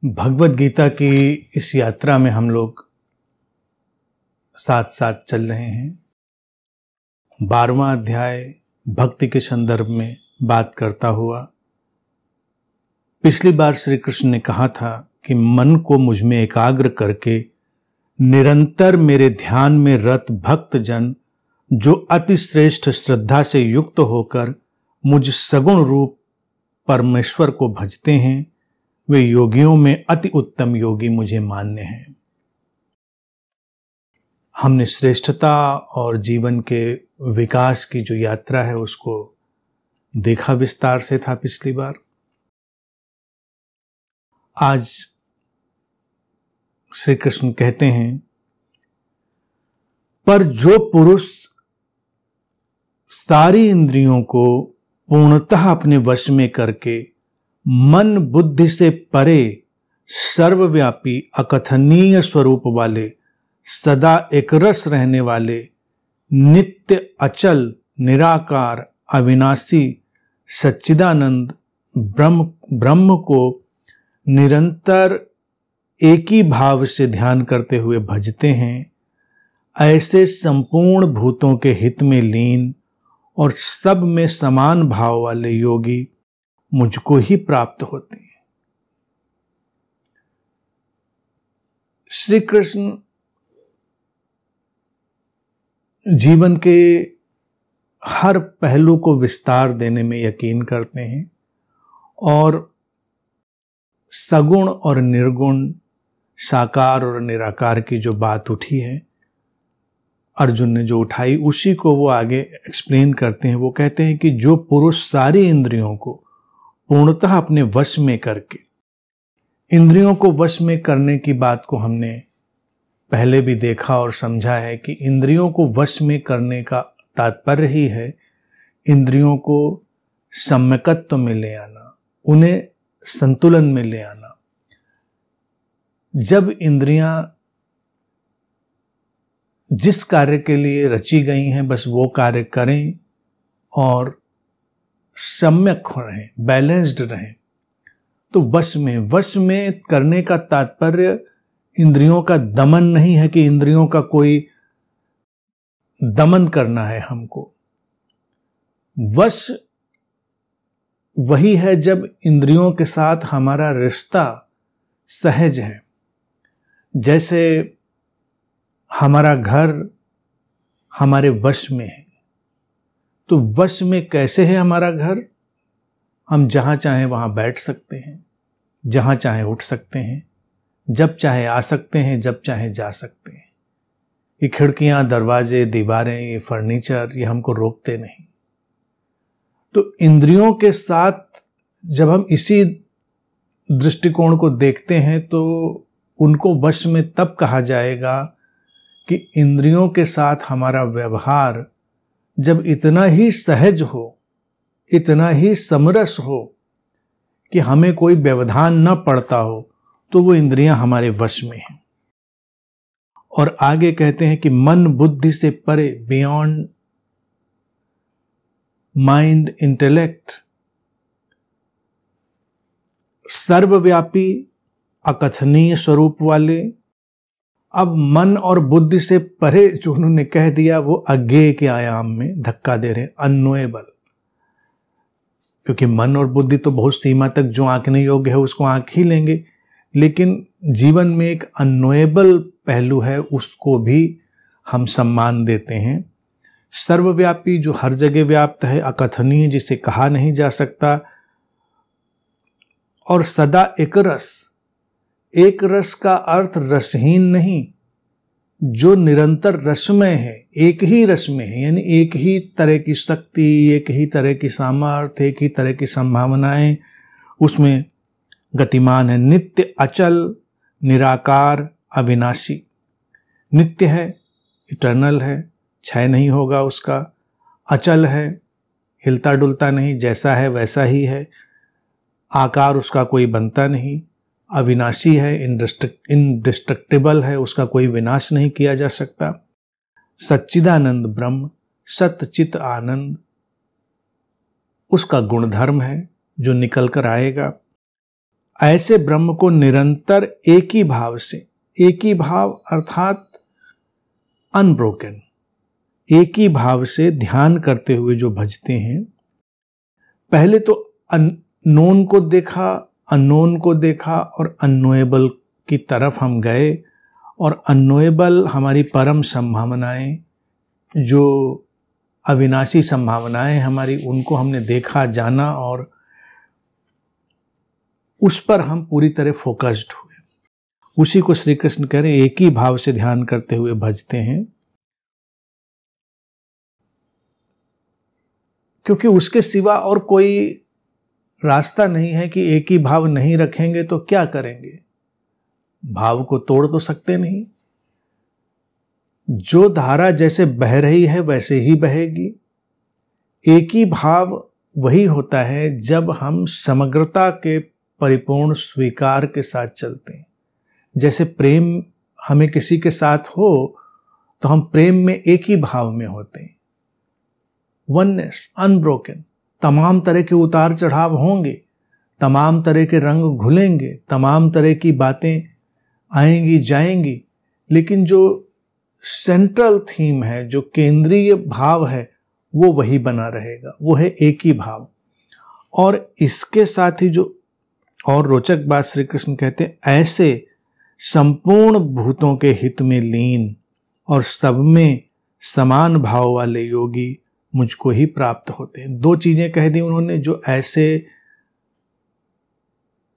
भगवत गीता की इस यात्रा में हम लोग साथ साथ चल रहे हैं। 12वां अध्याय भक्ति के संदर्भ में बात करता हुआ पिछली बार श्री कृष्ण ने कहा था कि मन को मुझ में एकाग्र करके निरंतर मेरे ध्यान में रत भक्त जन जो अति श्रेष्ठ श्रद्धा से युक्त होकर मुझ सगुण रूप परमेश्वर को भजते हैं, वे योगियों में अति उत्तम योगी मुझे मान्य हैं। हमने श्रेष्ठता और जीवन के विकास की जो यात्रा है उसको देखा विस्तार से था पिछली बार। आज श्री कृष्ण कहते हैं, पर जो पुरुष सारी इंद्रियों को पूर्णतः अपने वश में करके मन बुद्धि से परे सर्वव्यापी अकथनीय स्वरूप वाले सदा एकरस रहने वाले नित्य अचल निराकार अविनाशी सच्चिदानंद ब्रह्म को निरंतर एक ही भाव से ध्यान करते हुए भजते हैं, ऐसे संपूर्ण भूतों के हित में लीन और सब में समान भाव वाले योगी मुझको ही प्राप्त होते हैं। श्री कृष्ण जीवन के हर पहलू को विस्तार देने में यकीन करते हैं और सगुण और निर्गुण, साकार और निराकार की जो बात उठी है, अर्जुन ने जो उठाई, उसी को वो आगे एक्सप्लेन करते हैं। वो कहते हैं कि जो पुरुष सारी इंद्रियों को पूर्णतः अपने वश में करके, इंद्रियों को वश में करने की बात को हमने पहले भी देखा और समझा है कि इंद्रियों को वश में करने का तात्पर्य ही है इंद्रियों को सम्यकत्व में ले आना, उन्हें संतुलन में ले आना। जब इंद्रियां जिस कार्य के लिए रची गई हैं बस वो कार्य करें और सम्यक रहें, बैलेंस्ड रहें, तो वश में करने का तात्पर्य इंद्रियों का दमन नहीं है कि इंद्रियों का कोई दमन करना है हमको। वश वही है जब इंद्रियों के साथ हमारा रिश्ता सहज है। जैसे हमारा घर हमारे वश में है, तो वश में कैसे है हमारा घर? हम जहां चाहे वहां बैठ सकते हैं, जहां चाहे उठ सकते हैं, जब चाहे आ सकते हैं, जब चाहे जा सकते हैं। ये खिड़कियां, दरवाजे, दीवारें, ये फर्नीचर, ये हमको रोकते नहीं। तो इंद्रियों के साथ जब हम इसी दृष्टिकोण को देखते हैं तो उनको वश में तब कहा जाएगा कि इंद्रियों के साथ हमारा व्यवहार जब इतना ही सहज हो, इतना ही समरस हो कि हमें कोई व्यवधान न पड़ता हो, तो वो इंद्रियां हमारे वश में हैं। और आगे कहते हैं कि मन बुद्धि से परे, बियॉन्ड माइंड इंटेलेक्ट, सर्वव्यापी अकथनीय स्वरूप वाले। अब मन और बुद्धि से परे जो उन्होंने कह दिया वो अज्ञेय के आयाम में धक्का दे रहे हैं, अननोएबल। क्योंकि मन और बुद्धि तो बहुत सीमा तक जो आंकने योग्य है उसको आंक ही लेंगे, लेकिन जीवन में एक अननोएबल पहलू है, उसको भी हम सम्मान देते हैं। सर्वव्यापी जो हर जगह व्याप्त है, अकथनीय जिसे कहा नहीं जा सकता, और सदा एक रस। एक रस का अर्थ रसहीन नहीं, जो निरंतर रसमय है, एक ही रस में है, यानी एक ही तरह की शक्ति, एक ही तरह की सामर्थ्य, एक ही तरह की संभावनाएं उसमें गतिमान है। नित्य अचल निराकार अविनाशी, नित्य है, इटर्नल है, क्षय नहीं होगा उसका। अचल है, हिलता डुलता नहीं, जैसा है वैसा ही है। आकार उसका कोई बनता नहीं। अविनाशी है, इनडिस्ट्रक्टिबल है, उसका कोई विनाश नहीं किया जा सकता। सच्चिदानंद ब्रह्म, सतचित आनंद उसका गुणधर्म है जो निकल कर आएगा। ऐसे ब्रह्म को निरंतर एक ही भाव से, एक ही भाव अर्थात अनब्रोकन, एक ही भाव से ध्यान करते हुए जो भजते हैं, पहले तो नोन को देखा, अननोन को देखा और अननोएबल की तरफ हम गए, और अननोएबल हमारी परम संभावनाएं, जो अविनाशी संभावनाएं हमारी, उनको हमने देखा, जाना और उस पर हम पूरी तरह फोकस्ड हुए। उसी को श्री कृष्ण कह रहे एक ही भाव से ध्यान करते हुए भजते हैं, क्योंकि उसके सिवा और कोई रास्ता नहीं है कि एक ही भाव नहीं रखेंगे तो क्या करेंगे। भाव को तोड़ तो सकते नहीं, जो धारा जैसे बह रही है वैसे ही बहेगी। एक ही भाव वही होता है जब हम समग्रता के परिपूर्ण स्वीकार के साथ चलते हैं। जैसे प्रेम हमें किसी के साथ हो तो हम प्रेम में एक ही भाव में होते हैं, वननेस, अनब्रोकन। तमाम तरह के उतार चढ़ाव होंगे, तमाम तरह के रंग घुलेंगे, तमाम तरह की बातें आएंगी जाएंगी, लेकिन जो सेंट्रल थीम है, जो केंद्रीय भाव है, वो वही बना रहेगा, वो है एक ही भाव। और इसके साथ ही जो और रोचक बात श्री कृष्ण कहते हैं, ऐसे संपूर्ण भूतों के हित में लीन और सब में समान भाव वाले योगी मुझको ही प्राप्त होते हैं। दो चीजें कह दी उन्होंने, जो ऐसे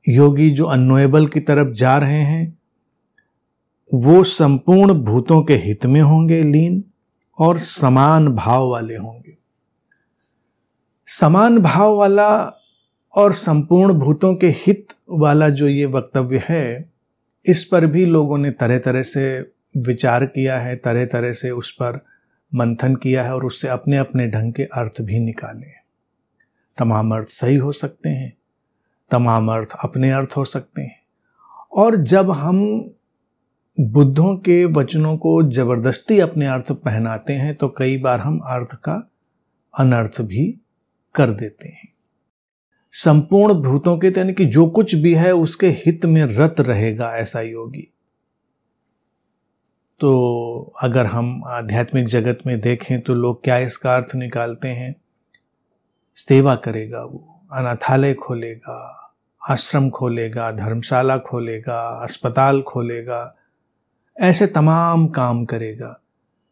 योगी जो अननोएबल की तरफ जा रहे हैं वो संपूर्ण भूतों के हित में होंगे लीन और समान भाव वाले होंगे। समान भाव वाला और संपूर्ण भूतों के हित वाला जो ये वक्तव्य है, इस पर भी लोगों ने तरह तरह से विचार किया है, तरह तरह से उस पर मंथन किया है और उससे अपने अपने ढंग के अर्थ भी निकाले। तमाम अर्थ सही हो सकते हैं, तमाम अर्थ अपने अर्थ हो सकते हैं। और जब हम बुद्धों के वचनों को जबरदस्ती अपने अर्थ पहनाते हैं तो कई बार हम अर्थ का अनर्थ भी कर देते हैं। संपूर्ण भूतों के, यानी कि जो कुछ भी है उसके हित में रत रहेगा ऐसा योगी। तो अगर हम आध्यात्मिक जगत में देखें तो लोग क्या इसका अर्थ निकालते हैं, सेवा करेगा, वो अनाथालय खोलेगा, आश्रम खोलेगा, धर्मशाला खोलेगा, अस्पताल खोलेगा, ऐसे तमाम काम करेगा,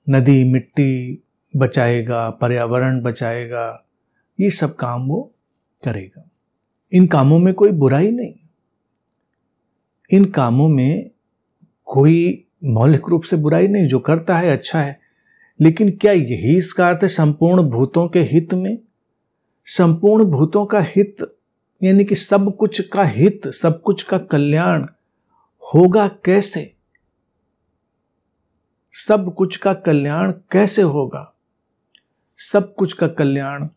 नदी मिट्टी बचाएगा, पर्यावरण बचाएगा, ये सब काम वो करेगा। इन कामों में कोई बुराई नहीं, इन कामों में कोई मौलिक रूप से बुराई नहीं, जो करता है अच्छा है। लेकिन क्या यही इसका अर्थ है संपूर्ण भूतों के हित में? संपूर्ण भूतों का हित यानी कि सब कुछ का हित, सब कुछ का कल्याण होगा कैसे? सब कुछ का कल्याण कैसे होगा? सब कुछ का कल्याण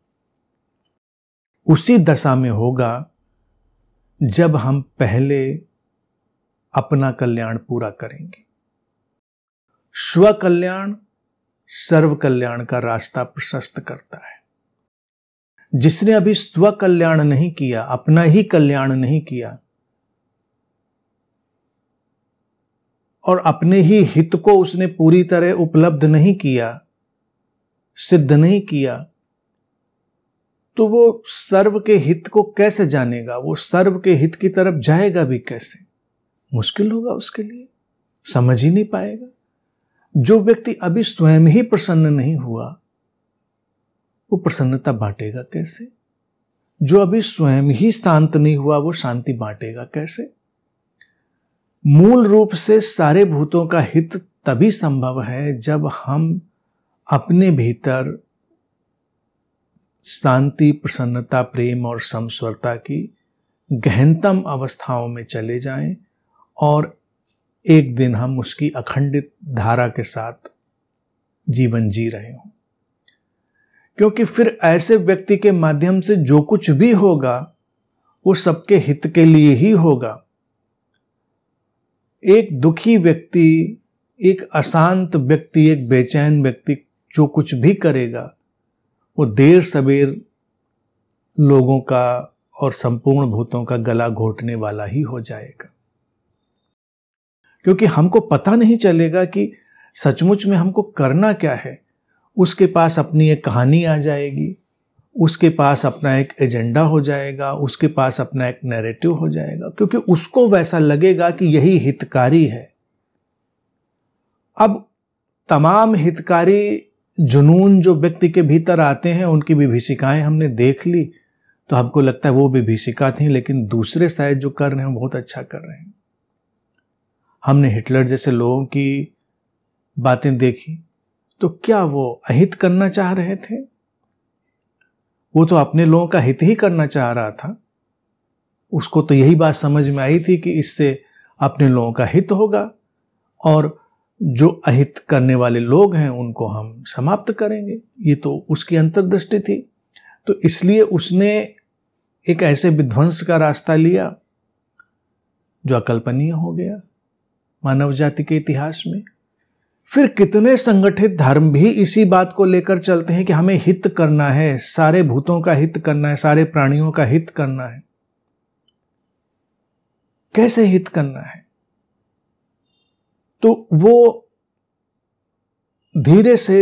उसी दशा में होगा जब हम पहले अपना कल्याण पूरा करेंगे। स्व कल्याण सर्व कल्याण का रास्ता प्रशस्त करता है। जिसने अभी स्व कल्याण नहीं किया, अपना ही कल्याण नहीं किया और अपने ही हित को उसने पूरी तरह उपलब्ध नहीं किया, सिद्ध नहीं किया, तो वो सर्व के हित को कैसे जानेगा? वो सर्व के हित की तरफ जाएगा भी कैसे? मुश्किल होगा उसके लिए, समझ ही नहीं पाएगा। जो व्यक्ति अभी स्वयं ही प्रसन्न नहीं हुआ, वो प्रसन्नता बांटेगा कैसे? जो अभी स्वयं ही शांत नहीं हुआ, वो शांति बांटेगा कैसे? मूल रूप से सारे भूतों का हित तभी संभव है जब हम अपने भीतर शांति, प्रसन्नता, प्रेम और समस्वरता की गहनतम अवस्थाओं में चले जाएं और एक दिन हम उसकी अखंडित धारा के साथ जीवन जी रहे हों। क्योंकि फिर ऐसे व्यक्ति के माध्यम से जो कुछ भी होगा वो सबके हित के लिए ही होगा। एक दुखी व्यक्ति, एक अशांत व्यक्ति, एक बेचैन व्यक्ति जो कुछ भी करेगा वो देर सवेर लोगों का और संपूर्ण भूतों का गला घोटने वाला ही हो जाएगा, क्योंकि हमको पता नहीं चलेगा कि सचमुच में हमको करना क्या है। उसके पास अपनी एक कहानी आ जाएगी, उसके पास अपना एक एजेंडा हो जाएगा, उसके पास अपना एक नैरेटिव हो जाएगा, क्योंकि उसको वैसा लगेगा कि यही हितकारी है। अब तमाम हितकारी जुनून जो व्यक्ति के भीतर आते हैं, उनकी विभीषिकाएं हमने देख ली, तो हमको लगता है वो विभीषिका थी, लेकिन दूसरे शायद जो कर रहे हैं बहुत अच्छा कर रहे हैं। हमने हिटलर जैसे लोगों की बातें देखी, तो क्या वो अहित करना चाह रहे थे? वो तो अपने लोगों का हित ही करना चाह रहा था। उसको तो यही बात समझ में आई थी कि इससे अपने लोगों का हित होगा और जो अहित करने वाले लोग हैं उनको हम समाप्त करेंगे। ये तो उसकी अंतर्दृष्टि थी। तो इसलिए उसने एक ऐसे विध्वंस का रास्ता लिया जो अकल्पनीय हो गया मानव जाति के इतिहास में। फिर कितने संगठित धर्म भी इसी बात को लेकर चलते हैं कि हमें हित करना है, सारे भूतों का हित करना है, सारे प्राणियों का हित करना है। कैसे हित करना है? तो वो धीरे से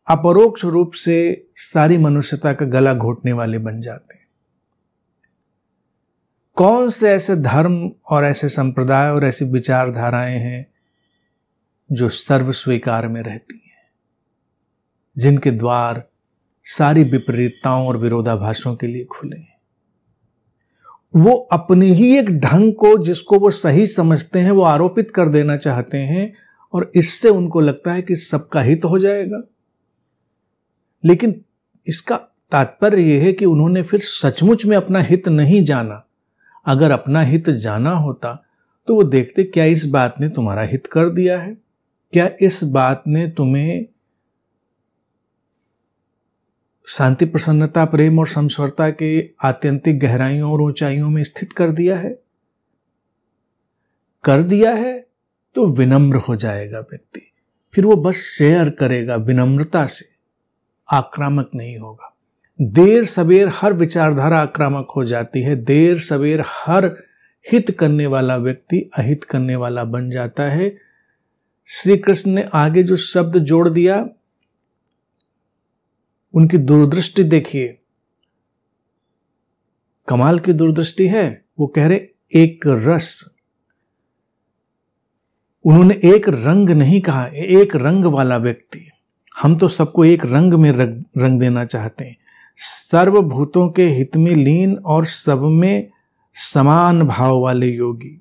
अपरोक्ष रूप से सारी मनुष्यता का गला घोटने वाले बन जाते हैं। कौन से ऐसे धर्म और ऐसे संप्रदाय और ऐसी विचारधाराएं हैं जो सर्व स्वीकार में रहती हैं, जिनके द्वार सारी विपरीतताओं और विरोधाभासों के लिए खुले हैं? वो अपने ही एक ढंग को, जिसको वो सही समझते हैं, वो आरोपित कर देना चाहते हैं और इससे उनको लगता है कि सबका हित हो जाएगा। लेकिन इसका तात्पर्य यह है कि उन्होंने फिर सचमुच में अपना हित नहीं जाना। अगर अपना हित जाना होता तो वो देखते, क्या इस बात ने तुम्हारा हित कर दिया है? क्या इस बात ने तुम्हें शांति, प्रसन्नता, प्रेम और समस्वरता के आत्यंतिक गहराइयों और ऊंचाइयों में स्थित कर दिया है? कर दिया है तो विनम्र हो जाएगा व्यक्ति। फिर वो बस शेयर करेगा विनम्रता से, आक्रामक नहीं होगा। देर सवेर हर विचारधारा आक्रामक हो जाती है। देर सवेर हर हित करने वाला व्यक्ति अहित करने वाला बन जाता है। श्री कृष्ण ने आगे जो शब्द जोड़ दिया, उनकी दूरदृष्टि देखिए, कमाल की दूरदृष्टि है। वो कह रहे एक रस। उन्होंने एक रंग नहीं कहा, एक रंग वाला व्यक्ति। हम तो सबको एक रंग में रंग देना चाहते हैं। सर्वभूतों के हित में लीन और सब में समान भाव वाले योगी।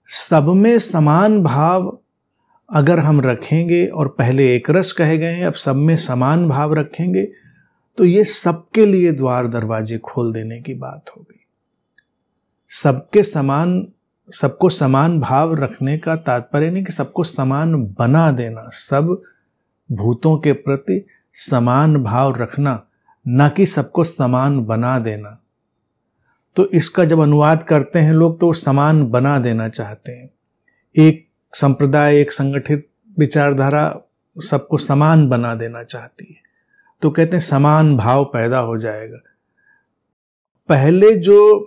सब में समान भाव अगर हम रखेंगे, और पहले एक रस कहे गए हैं, अब सब में समान भाव रखेंगे, तो ये सबके लिए द्वार दरवाजे खोल देने की बात हो गई। सबको समान भाव रखने का तात्पर्य नहीं कि सबको समान बना देना, सब भूतों के प्रति समान भाव रखना, ना कि सबको समान बना देना। तो इसका जब अनुवाद करते हैं लोग, तो समान बना देना चाहते हैं। एक संप्रदाय, एक संगठित विचारधारा सबको समान बना देना चाहती है, तो कहते हैं समान भाव पैदा हो जाएगा। पहले जो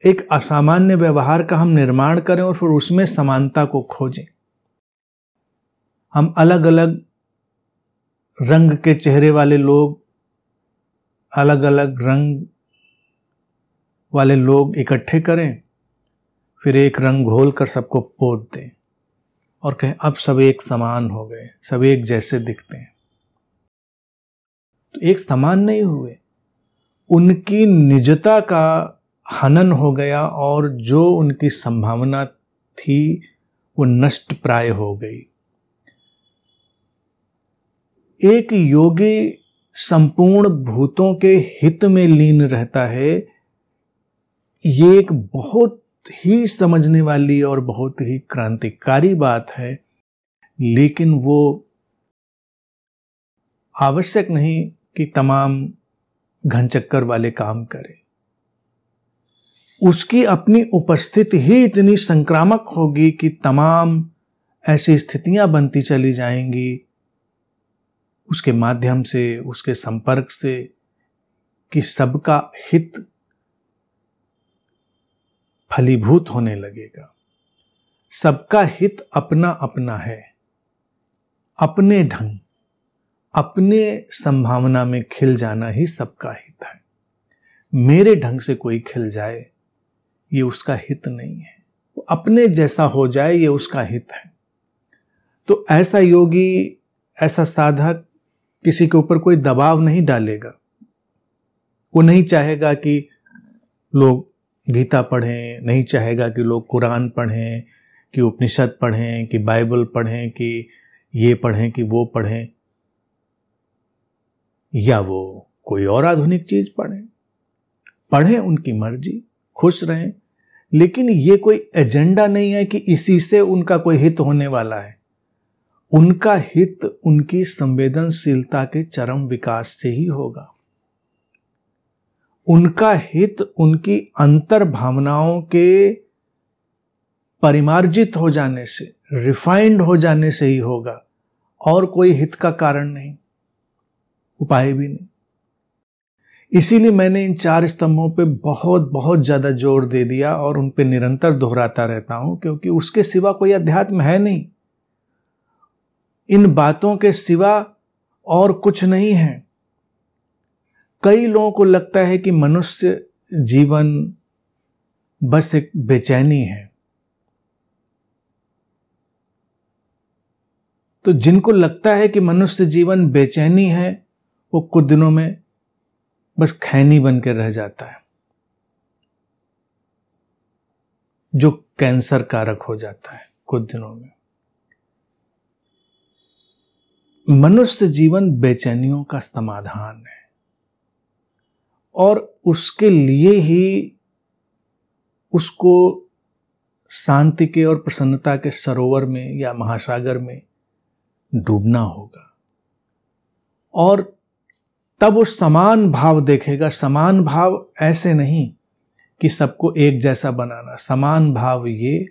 एक असामान्य व्यवहार का हम निर्माण करें और फिर उसमें समानता को खोजें। हम अलग अलग रंग के चेहरे वाले लोग, अलग अलग रंग वाले लोग इकट्ठे करें, फिर एक रंग घोल कर सबको पोत दें और कहें अब सब एक समान हो गए, सब एक जैसे दिखते हैं। तो एक समान नहीं हुए, उनकी निजता का हनन हो गया और जो उनकी संभावना थी वो नष्ट प्राय हो गई। एक योगी संपूर्ण भूतों के हित में लीन रहता है। ये एक बहुत ही समझने वाली और बहुत ही क्रांतिकारी बात है, लेकिन वो आवश्यक नहीं कि तमाम घनचक्कर वाले काम करे। उसकी अपनी उपस्थिति ही इतनी संक्रामक होगी कि तमाम ऐसी स्थितियां बनती चली जाएंगी उसके माध्यम से, उसके संपर्क से, कि सबका हित फलीभूत होने लगेगा। सबका हित अपना अपना है, अपने ढंग, अपने संभावना में खिल जाना ही सबका हित है। मेरे ढंग से कोई खिल जाए ये उसका हित नहीं है, वो अपने जैसा हो जाए ये उसका हित है। तो ऐसा योगी, ऐसा साधक किसी के ऊपर कोई दबाव नहीं डालेगा। वो नहीं चाहेगा कि लोग गीता पढ़ें, नहीं चाहेगा कि लोग कुरान पढ़ें, कि उपनिषद पढ़ें, कि बाइबल पढ़ें, कि ये पढ़ें, कि वो पढ़ें, या वो कोई और आधुनिक चीज पढ़ें, उनकी मर्जी, खुश रहें। लेकिन ये कोई एजेंडा नहीं है कि इसी से उनका कोई हित होने वाला है। उनका हित उनकी संवेदनशीलता के चरम विकास से ही होगा। उनका हित उनकी अंतर भावनाओं के परिमार्जित हो जाने से, रिफाइंड हो जाने से ही होगा, और कोई हित का कारण नहीं, उपाय भी नहीं। इसीलिए मैंने इन 4 स्तंभों पे बहुत बहुत ज्यादा जोर दे दिया और उन पे निरंतर दोहराता रहता हूं, क्योंकि उसके सिवा कोई अध्यात्म है नहीं। इन बातों के सिवा और कुछ नहीं है। कई लोगों को लगता है कि मनुष्य जीवन बस एक बेचैनी है। तो जिनको लगता है कि मनुष्य जीवन बेचैनी है, वो कुछ दिनों में बस खैनी बनकर रह जाता है, जो कैंसर कारक हो जाता है कुछ दिनों में। मनुष्य जीवन बेचैनियों का समाधान है, और उसके लिए ही उसको शांति के और प्रसन्नता के सरोवर में या महासागर में डूबना होगा। और तब वो समान भाव देखेगा। समान भाव ऐसे नहीं कि सबको एक जैसा बनाना, समान भाव ये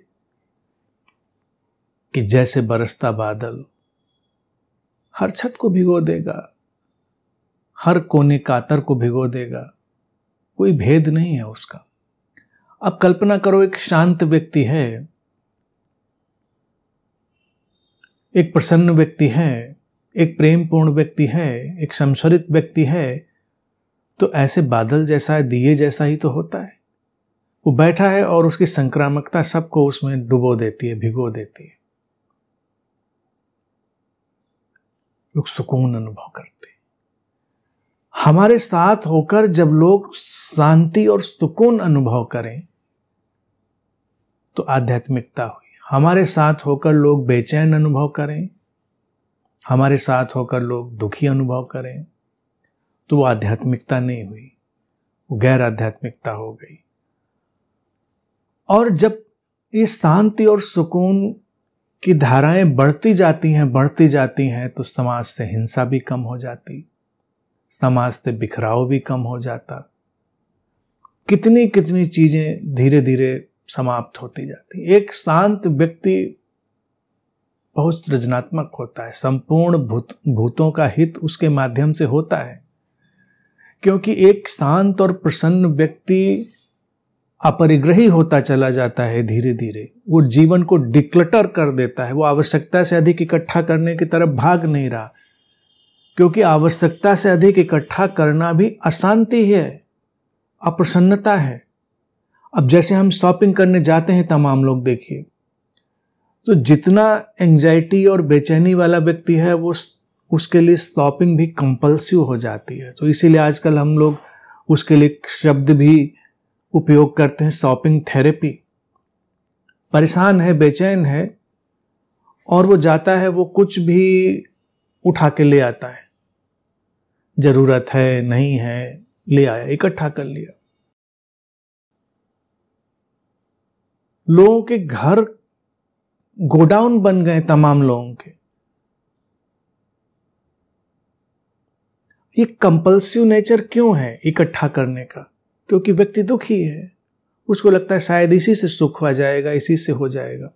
कि जैसे बरसता बादल हर छत को भिगो देगा, हर कोने कातर को भिगो देगा, कोई भेद नहीं है उसका। अब कल्पना करो, एक शांत व्यक्ति है, एक प्रसन्न व्यक्ति है, एक प्रेमपूर्ण व्यक्ति है, एक संशरित व्यक्ति है, तो ऐसे बादल जैसा है, दिए जैसा ही तो होता है। वो बैठा है और उसकी संक्रामकता सबको उसमें डुबो देती है, भिगो देती है। लोग सुकून अनुभव करते हैं। हमारे साथ होकर जब लोग शांति और सुकून अनुभव करें तो आध्यात्मिकता हुई। हमारे साथ होकर लोग बेचैन अनुभव करें, हमारे साथ होकर लोग दुखी अनुभव करें, तो वो आध्यात्मिकता नहीं हुई, वो गैर आध्यात्मिकता हो गई। और जब ये शांति और सुकून की धाराएं बढ़ती जाती हैं तो समाज से हिंसा भी कम हो जाती, समाज से बिखराव भी कम हो जाता, कितनी कितनी चीजें धीरे धीरे समाप्त होती जाती। एक शांत व्यक्ति बहुत सृजनात्मक होता है, संपूर्ण भूतों का हित उसके माध्यम से होता है, क्योंकि एक शांत और प्रसन्न व्यक्ति अपरिग्रही होता चला जाता है। धीरे धीरे वो जीवन को डिक्लटर कर देता है, वो आवश्यकता से अधिक इकट्ठा करने की तरफ भाग नहीं रहा, क्योंकि आवश्यकता से अधिक इकट्ठा करना भी अशांति है, अप्रसन्नता है। अब जैसे हम शॉपिंग करने जाते हैं, तमाम लोग देखिए, तो जितना एंजाइटी और बेचैनी वाला व्यक्ति है वो उसके लिए शॉपिंग भी कंपल्सिव हो जाती है। तो इसीलिए आजकल हम लोग उसके लिए शब्द भी उपयोग करते हैं, शॉपिंग थेरेपी। परेशान है, बेचैन है, और वो जाता है, वो कुछ भी उठा के ले आता है, जरूरत है नहीं है, ले आया, इकट्ठा कर लिया। लोगों के घर गोडाउन बन गए, तमाम लोगों के। ये कंपल्सिव नेचर क्यों है इकट्ठा करने का? क्योंकि व्यक्ति दुखी है, उसको लगता है शायद इसी से सुख हो जाएगा, इसी से हो जाएगा।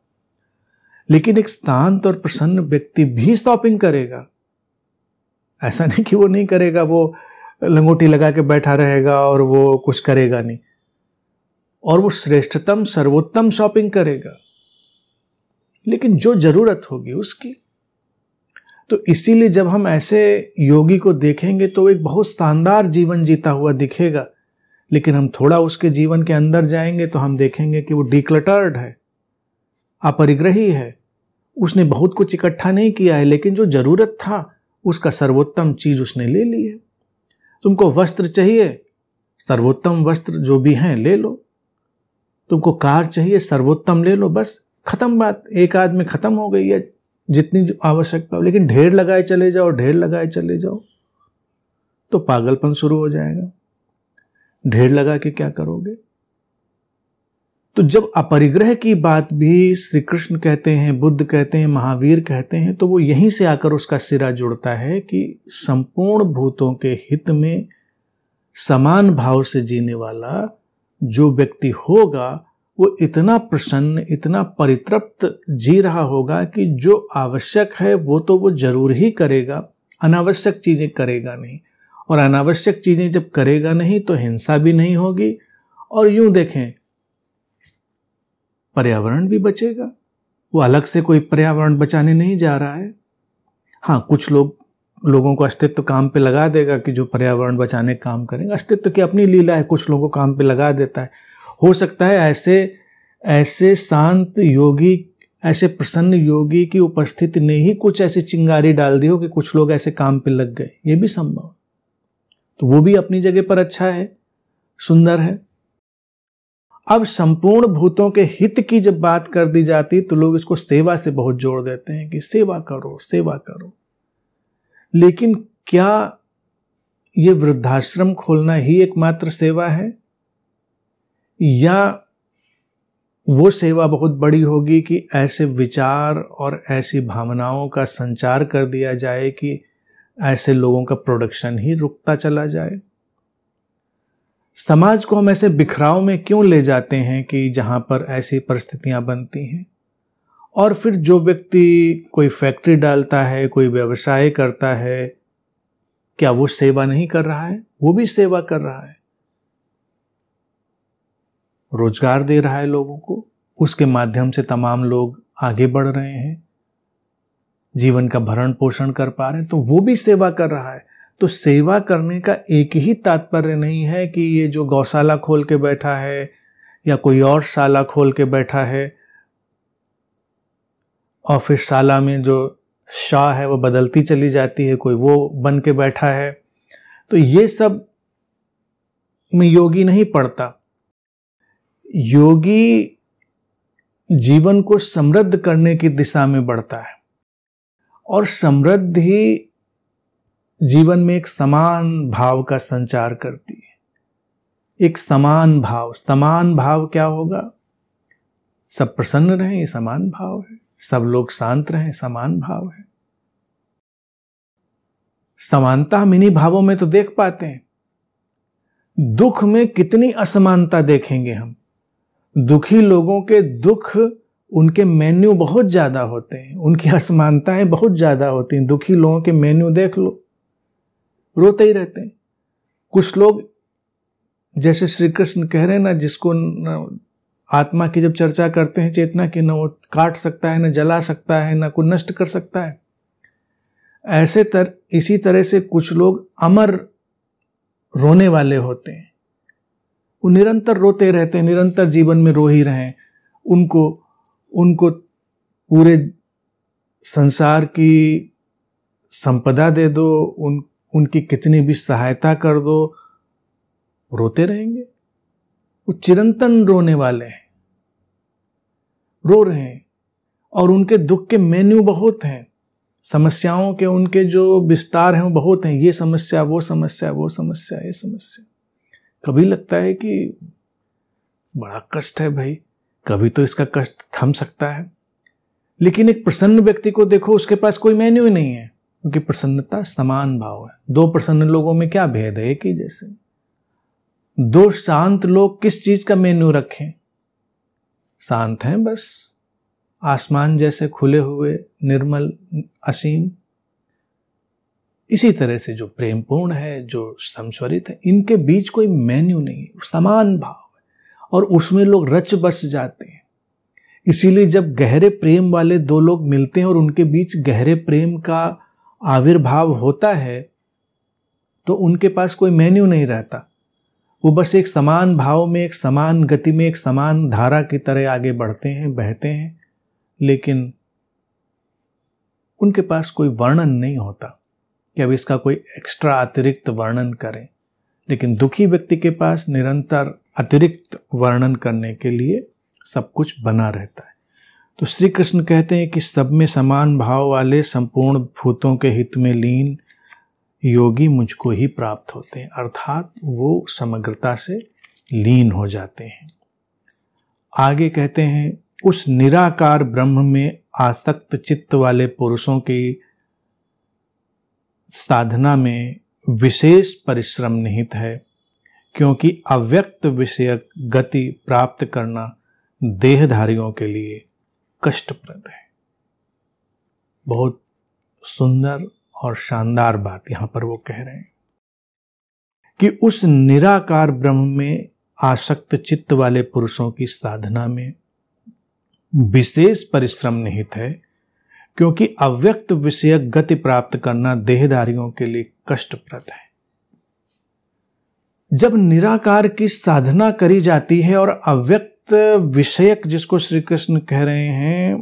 लेकिन एक शांत और प्रसन्न व्यक्ति भी शॉपिंग करेगा, ऐसा नहीं कि वो नहीं करेगा। वो लंगोटी लगा के बैठा रहेगा और वो कुछ करेगा नहीं, और वो श्रेष्ठतम सर्वोत्तम शॉपिंग करेगा, लेकिन जो जरूरत होगी उसकी। तो इसीलिए जब हम ऐसे योगी को देखेंगे तो एक बहुत शानदार जीवन जीता हुआ दिखेगा, लेकिन हम थोड़ा उसके जीवन के अंदर जाएंगे तो हम देखेंगे कि वो डिक्लटर्ड है, अपरिग्रही है। उसने बहुत कुछ इकट्ठा नहीं किया है, लेकिन जो जरूरत था उसका सर्वोत्तम चीज उसने ले ली है। तुमको वस्त्र चाहिए, सर्वोत्तम वस्त्र जो भी हैं ले लो। तुमको कार चाहिए, सर्वोत्तम ले लो, बस खत्म बात। एक आध में खत्म हो गई है जितनी आवश्यकता हो, लेकिन ढेर लगाए चले जाओ, ढेर लगाए चले जाओ तो पागलपन शुरू हो जाएगा। ढेर लगा के क्या करोगे? तो जब अपरिग्रह की बात भी श्री कृष्ण कहते हैं, बुद्ध कहते हैं, महावीर कहते हैं, तो वो यहीं से आकर उसका सिरा जुड़ता है कि संपूर्ण भूतों के हित में समान भाव से जीने वाला जो व्यक्ति होगा वो इतना प्रसन्न, इतना परितृप्त जी रहा होगा कि जो आवश्यक है वो तो वो जरूर ही करेगा, अनावश्यक चीजें करेगा नहीं। और अनावश्यक चीजें जब करेगा नहीं तो हिंसा भी नहीं होगी, और यूं देखें पर्यावरण भी बचेगा। वो अलग से कोई पर्यावरण बचाने नहीं जा रहा है। हाँ, कुछ लोगों को अस्तित्व काम पे लगा देगा कि जो पर्यावरण बचाने का काम करेंगे। अस्तित्व की अपनी लीला है, कुछ लोगों को काम पे लगा देता है। हो सकता है ऐसे शांत योगी, ऐसे प्रसन्न योगी की उपस्थिति ने ही कुछ ऐसी चिंगारी डाल दी हो कि कुछ लोग ऐसे काम पे लग गए, ये भी संभव। तो वो भी अपनी जगह पर अच्छा है, सुंदर है। अब संपूर्ण भूतों के हित की जब बात कर दी जाती तो लोग इसको सेवा से बहुत जोड़ देते हैं कि सेवा करो, सेवा करो। लेकिन क्या ये वृद्धाश्रम खोलना ही एकमात्र सेवा है, या वो सेवा बहुत बड़ी होगी कि ऐसे विचार और ऐसी भावनाओं का संचार कर दिया जाए कि ऐसे लोगों का प्रोडक्शन ही रुकता चला जाए? समाज को हम ऐसे बिखराव में क्यों ले जाते हैं कि जहां पर ऐसी परिस्थितियां बनती हैं? और फिर जो व्यक्ति कोई फैक्ट्री डालता है, कोई व्यवसाय करता है, क्या वो सेवा नहीं कर रहा है? वो भी सेवा कर रहा है, रोजगार दे रहा है लोगों को, उसके माध्यम से तमाम लोग आगे बढ़ रहे हैं, जीवन का भरण पोषण कर पा रहे हैं, तो वो भी सेवा कर रहा है। तो सेवा करने का एक ही तात्पर्य नहीं है कि ये जो गौशाला खोल के बैठा है या कोई और शाला खोल के बैठा है, और फिर शाला में जो शाह है वो बदलती चली जाती है, कोई वो बन के बैठा है, तो ये सब में योगी नहीं पड़ता। योगी जीवन को समृद्ध करने की दिशा में बढ़ता है, और समृद्धि जीवन में एक समान भाव का संचार करती है। एक समान भाव क्या होगा? सब प्रसन्न रहें, ये समान भाव है। सब लोग शांत रहें, समान भाव है। समानता हम इन्हीं भावों में तो देख पाते हैं। दुख में कितनी असमानता देखेंगे हम। दुखी लोगों के दुख, उनके मेन्यू बहुत ज्यादा होते हैं, उनकी असमानताएं बहुत ज्यादा होती हैं। दुखी लोगों के मेन्यू देख लो, रोते ही रहते हैं। कुछ लोग, जैसे श्री कृष्ण कह रहे हैं ना, जिसको आत्मा की जब चर्चा करते हैं चेतना की, न वो काट सकता है, न जला सकता है, न कोई नष्ट कर सकता है, इसी तरह से कुछ लोग अमर रोने वाले होते हैं। वो निरंतर रोते रहते हैं, निरंतर जीवन में रो ही रहे हैं। उनको पूरे संसार की संपदा दे दो, उनकी कितनी भी सहायता कर दो, रोते रहेंगे। वो चिरंतन रोने वाले हैं, रो रहे हैं, और उनके दुख के मेन्यू बहुत हैं। समस्याओं के उनके जो विस्तार हैं वो बहुत हैं। ये समस्या, वो समस्या, वो समस्या, ये समस्या। कभी लगता है कि बड़ा कष्ट है भाई, कभी तो इसका कष्ट थम सकता है। लेकिन एक प्रसन्न व्यक्ति को देखो, उसके पास कोई मेन्यू ही नहीं है, क्योंकि प्रसन्नता समान भाव है। दो प्रसन्न लोगों में क्या भेद है? एक ही जैसे। दो शांत लोग किस चीज का मेन्यू रखें? शांत हैं बस, आसमान जैसे खुले हुए, निर्मल, असीम। इसी तरह से जो प्रेमपूर्ण है, जो संस्वरित है, इनके बीच कोई मेन्यू नहीं है, समान भाव है और उसमें लोग रच बस जाते हैं। इसीलिए जब गहरे प्रेम वाले दो लोग मिलते हैं और उनके बीच गहरे प्रेम का आविर्भाव होता है तो उनके पास कोई मेन्यू नहीं रहता, वो बस एक समान भाव में, एक समान गति में, एक समान धारा की तरह आगे बढ़ते हैं, बहते हैं, लेकिन उनके पास कोई वर्णन नहीं होता कि अब इसका कोई एक्स्ट्रा अतिरिक्त वर्णन करें। लेकिन दुखी व्यक्ति के पास निरंतर अतिरिक्त वर्णन करने के लिए सब कुछ बना रहता है। तो श्री कृष्ण कहते हैं कि सब में समान भाव वाले संपूर्ण भूतों के हित में लीन योगी मुझको ही प्राप्त होते हैं, अर्थात वो समग्रता से लीन हो जाते हैं। आगे कहते हैं उस निराकार ब्रह्म में आसक्त चित्त वाले पुरुषों की साधना में विशेष परिश्रम निहित है, क्योंकि अव्यक्त विषयक गति प्राप्त करना देहधारियों के लिए कष्टप्रद है। बहुत सुंदर और शानदार बात यहां पर वो कह रहे हैं कि उस निराकार ब्रह्म में आसक्त चित्त वाले पुरुषों की साधना में विशेष परिश्रम निहित है, क्योंकि अव्यक्त विषयक गति प्राप्त करना देहधारियों के लिए कष्टप्रद है। जब निराकार की साधना करी जाती है और अव्यक्त विषयक, जिसको श्री कृष्ण कह रहे हैं,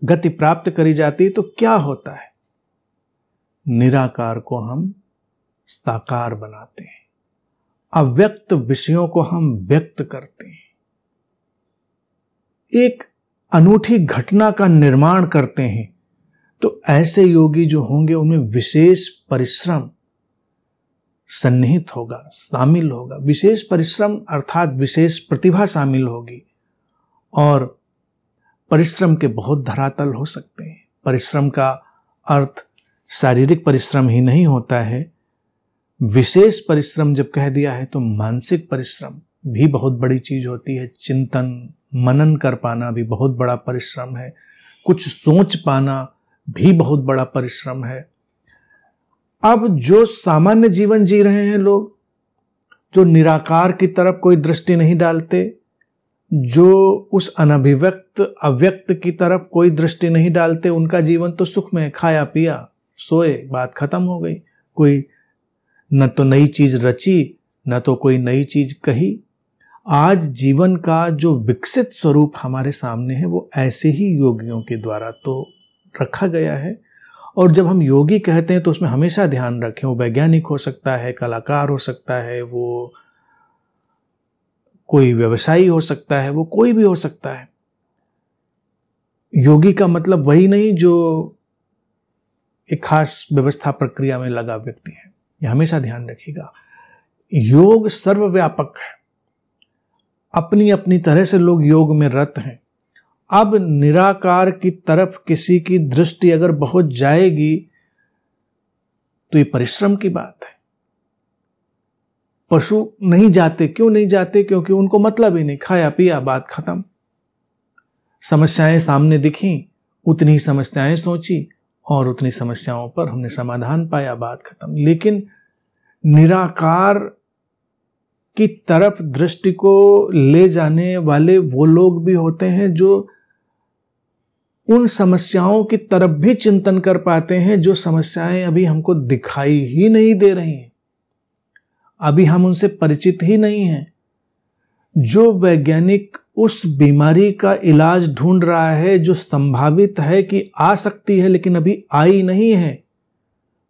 गति प्राप्त करी जाती है, तो क्या होता है? निराकार को हम साकार बनाते हैं, अव्यक्त विषयों को हम व्यक्त करते हैं, एक अनूठी घटना का निर्माण करते हैं। तो ऐसे योगी जो होंगे उनमें विशेष परिश्रम सन्निहित होगा, शामिल होगा। विशेष परिश्रम अर्थात विशेष प्रतिभा शामिल होगी। और परिश्रम के बहुत धरातल हो सकते हैं। परिश्रम का अर्थ शारीरिक परिश्रम ही नहीं होता है। विशेष परिश्रम जब कह दिया है तो मानसिक परिश्रम भी बहुत बड़ी चीज होती है। चिंतन मनन कर पाना भी बहुत बड़ा परिश्रम है। कुछ सोच पाना भी बहुत बड़ा परिश्रम है। अब जो सामान्य जीवन जी रहे हैं लोग, जो निराकार की तरफ कोई दृष्टि नहीं डालते, जो उस अनभिव्यक्त अव्यक्त की तरफ कोई दृष्टि नहीं डालते, उनका जीवन तो सुख में, खाया पिया सोए, बात खत्म हो गई। कोई न तो नई चीज रची, न तो कोई नई चीज कही। आज जीवन का जो विकसित स्वरूप हमारे सामने है वो ऐसे ही योगियों के द्वारा तो रखा गया है। और जब हम योगी कहते हैं तो उसमें हमेशा ध्यान रखें, वो वैज्ञानिक हो सकता है, कलाकार हो सकता है, वो कोई व्यवसायी हो सकता है, वो कोई भी हो सकता है। योगी का मतलब वही नहीं जो एक खास व्यवस्था प्रक्रिया में लगा व्यक्ति है। यह हमेशा ध्यान रखिएगा। योग सर्वव्यापक है। अपनी अपनी तरह से लोग योग में रत हैं। अब निराकार की तरफ किसी की दृष्टि अगर बहुत जाएगी तो ये परिश्रम की बात है। पशु नहीं जाते, क्यों नहीं जाते? क्योंकि उनको मतलब ही नहीं, खाया पिया, बात खत्म। समस्याएं सामने दिखी, उतनी समस्याएं सोची और उतनी समस्याओं पर हमने समाधान पाया, बात खत्म। लेकिन निराकार की तरफ दृष्टि को ले जाने वाले वो लोग भी होते हैं जो उन समस्याओं की तरफ भी चिंतन कर पाते हैं जो समस्याएं अभी हमको दिखाई ही नहीं दे रही हैं, अभी हम उनसे परिचित ही नहीं हैं। जो वैज्ञानिक उस बीमारी का इलाज ढूंढ रहा है जो संभावित है कि आ सकती है लेकिन अभी आई नहीं है,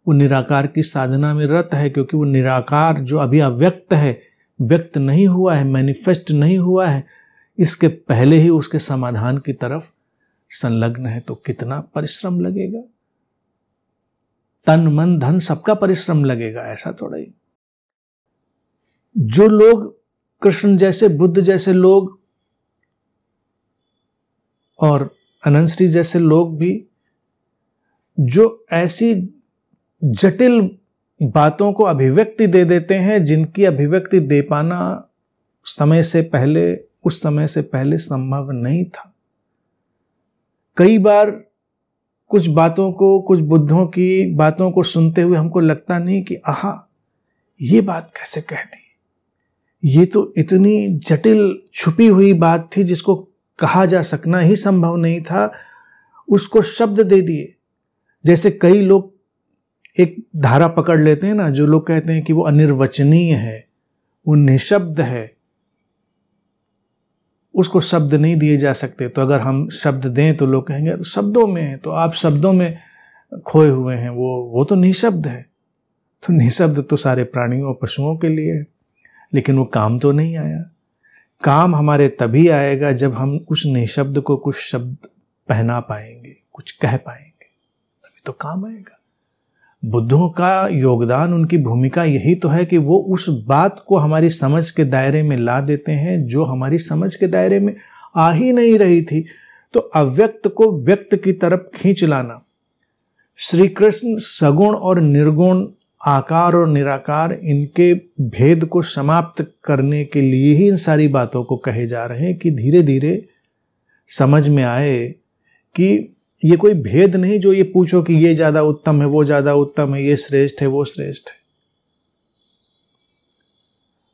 वो निराकार की साधना में रत है। क्योंकि वो निराकार जो अभी अव्यक्त है, व्यक्त नहीं हुआ है, मैनिफेस्ट नहीं हुआ है, इसके पहले ही उसके समाधान की तरफ संलग्न है। तो कितना परिश्रम लगेगा, तन मन धन सबका परिश्रम लगेगा, ऐसा थोड़ा ही। जो लोग कृष्ण जैसे, बुद्ध जैसे लोग और अनंत श्री जैसे लोग भी जो ऐसी जटिल बातों को अभिव्यक्ति दे देते हैं जिनकी अभिव्यक्ति दे पाना समय से पहले, उस समय से पहले संभव नहीं था। कई बार कुछ बातों को, कुछ बुद्धों की बातों को सुनते हुए हमको लगता नहीं कि आहा, ये बात कैसे कह दी, ये तो इतनी जटिल छुपी हुई बात थी जिसको कहा जा सकना ही संभव नहीं था, उसको शब्द दे दिए। जैसे कई लोग एक धारा पकड़ लेते हैं ना, जो लोग कहते हैं कि वो अनिर्वचनीय है, वो निशब्द है, उसको शब्द नहीं दिए जा सकते। तो अगर हम शब्द दें तो लोग कहेंगे तो शब्दों में है, तो आप शब्दों में खोए हुए हैं, वो तो निशब्द है। तो निशब्द तो सारे प्राणियों पशुओं के लिए है, लेकिन वो काम तो नहीं आया। काम हमारे तभी आएगा जब हम उस निशब्द को कुछ शब्द पहना पाएंगे, कुछ कह पाएंगे, तभी तो काम आएगा। बुद्धों का योगदान, उनकी भूमिका यही तो है कि वो उस बात को हमारी समझ के दायरे में ला देते हैं जो हमारी समझ के दायरे में आ ही नहीं रही थी। तो अव्यक्त को व्यक्त की तरफ खींच लाना। श्री कृष्ण सगुण और निर्गुण, आकार और निराकार, इनके भेद को समाप्त करने के लिए ही इन सारी बातों को कहे जा रहे हैं कि धीरे धीरे समझ में आए कि ये कोई भेद नहीं जो ये पूछो कि ये ज्यादा उत्तम है, वो ज्यादा उत्तम है, ये श्रेष्ठ है, वो श्रेष्ठ है।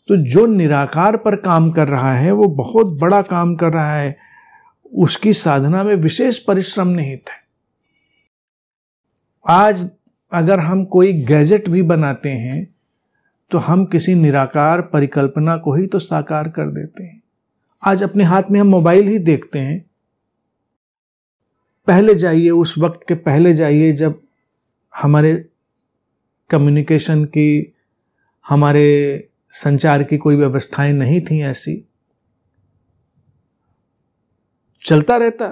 तो जो निराकार पर काम कर रहा है वो बहुत बड़ा काम कर रहा है, उसकी साधना में विशेष परिश्रम निहित है। आज अगर हम कोई गैजेट भी बनाते हैं तो हम किसी निराकार परिकल्पना को ही तो साकार कर देते हैं। आज अपने हाथ में हम मोबाइल ही देखते हैं। पहले जाइए, उस वक्त के पहले जाइए जब हमारे कम्युनिकेशन की, हमारे संचार की कोई व्यवस्थाएं नहीं थी ऐसी। चलता रहता,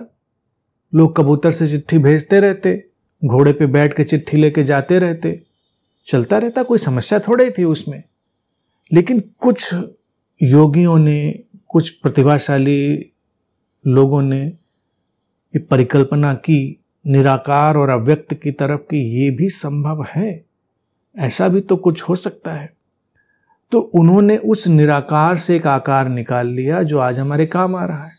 लोग कबूतर से चिट्ठी भेजते रहते, घोड़े पे बैठ के चिट्ठी लेके जाते रहते, चलता रहता, कोई समस्या थोड़ी थी उसमें। लेकिन कुछ योगियों ने, कुछ प्रतिभाशाली लोगों ने ये परिकल्पना की निराकार और अव्यक्त की तरफ कि ये भी संभव है, ऐसा भी तो कुछ हो सकता है। तो उन्होंने उस निराकार से एक आकार निकाल लिया जो आज हमारे काम आ रहा है।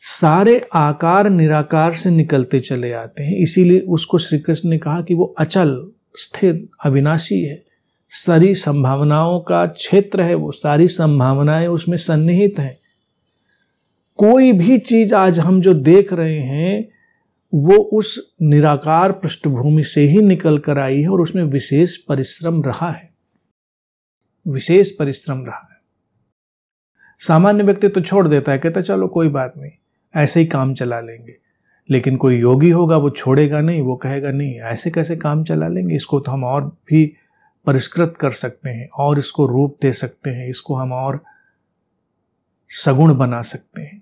सारे आकार निराकार से निकलते चले आते हैं, इसीलिए उसको श्री कृष्ण ने कहा कि वो अचल, स्थिर, अविनाशी है। सारी संभावनाओं का क्षेत्र है वो, सारी संभावनाएं उसमें सन्निहित हैं। कोई भी चीज आज हम जो देख रहे हैं वो उस निराकार पृष्ठभूमि से ही निकल कर आई है और उसमें विशेष परिश्रम रहा है, विशेष परिश्रम रहा है। सामान्य व्यक्ति तो छोड़ देता है, कहता चलो कोई बात नहीं, ऐसे ही काम चला लेंगे। लेकिन कोई योगी होगा वो छोड़ेगा नहीं, वो कहेगा नहीं ऐसे कैसे काम चला लेंगे, इसको तो हम और भी परिष्कृत कर सकते हैं और इसको रूप दे सकते हैं, इसको हम और सगुण बना सकते हैं।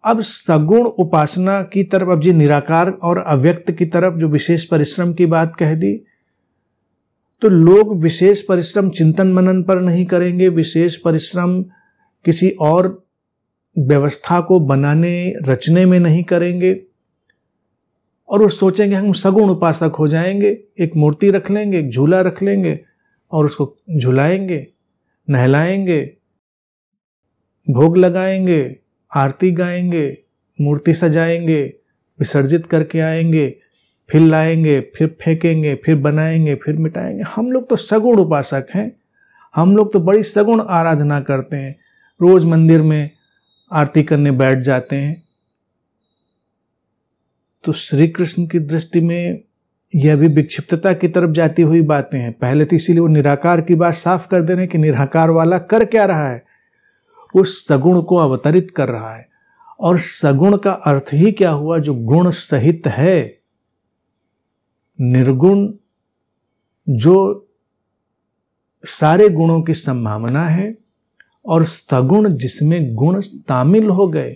अब सगुण उपासना की तरफ, अब जी निराकार और अव्यक्त की तरफ जो विशेष परिश्रम की बात कह दी, तो लोग विशेष परिश्रम चिंतन मनन पर नहीं करेंगे, विशेष परिश्रम किसी और व्यवस्था को बनाने रचने में नहीं करेंगे, और वो सोचेंगे हम सगुण उपासक हो जाएंगे, एक मूर्ति रख लेंगे, एक झूला रख लेंगे और उसको झुलाएंगे, नहलाएंगे, भोग लगाएंगे, आरती गाएंगे, मूर्ति सजाएंगे, विसर्जित करके आएंगे, फिर लाएंगे, फिर फेंकेंगे, फिर बनाएंगे, फिर मिटाएंगे। हम लोग तो सगुण उपासक हैं, हम लोग तो बड़ी सगुण आराधना करते हैं, रोज मंदिर में आरती करने बैठ जाते हैं। तो श्री कृष्ण की दृष्टि में यह भी विक्षिप्तता की तरफ जाती हुई बातें हैं। पहले तो इसीलिए वो निराकार की बात साफ कर दे रहे हैं कि निराकार वाला कर क्या रहा है, उस सगुण को अवतरित कर रहा है। और सगुण का अर्थ ही क्या हुआ, जो गुण सहित है। निर्गुण जो सारे गुणों की संभावना है और सगुण जिसमें गुण तामिल हो गए।